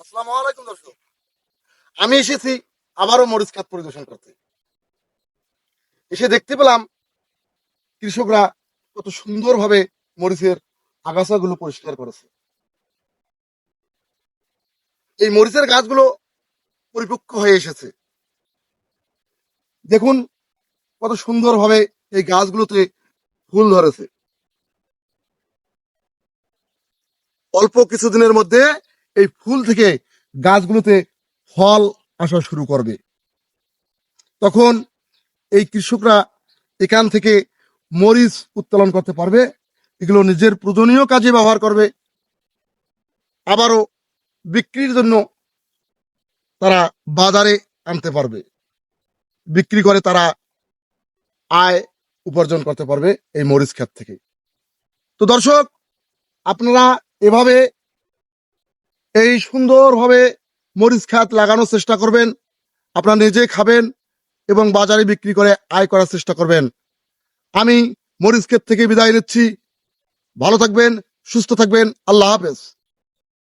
আসসালামু আলাইকুম দর্শক, আমি এসেছি আবারও মরিচ খাত পরিদর্শন করতে। এসে দেখতে পেলাম কৃষকরা কত সুন্দরভাবে মরিচের আগাছাগুলো পরিষ্কার করেছে। এই মরিচের গাছগুলো পরিপক্ক হয়ে এসেছে। দেখুন কত সুন্দরভাবে এই গাছগুলোতে ফুল ধরেছে। অল্প কিছুদিনের মধ্যে এই ফুল থেকে গাছগুলোতে ফল আসা শুরু করবে। তখন এই কৃষকরা এখান থেকে মরিচ উত্তোলন করতে পারবে, এগুলো নিজের প্রয়োজনীয় কাজে ব্যবহার করবে, আবারও বিক্রির জন্য তারা বাজারে আনতে পারবে। বিক্রি করে তারা আয় উপার্জন করতে পারবে এই মরিচ ক্ষেত থেকে। তো দর্শক, আপনারা এভাবে এই সুন্দরভাবে মরিচ ক্ষেত লাগানোর চেষ্টা করবেন। আপনারা নিজে খাবেন এবং বাজারে বিক্রি করে আয় করার চেষ্টা করবেন। আমি মরিচ ক্ষেত থেকে বিদায় নিচ্ছি। ভালো থাকবেন, সুস্থ থাকবেন। আল্লাহ হাফেজ।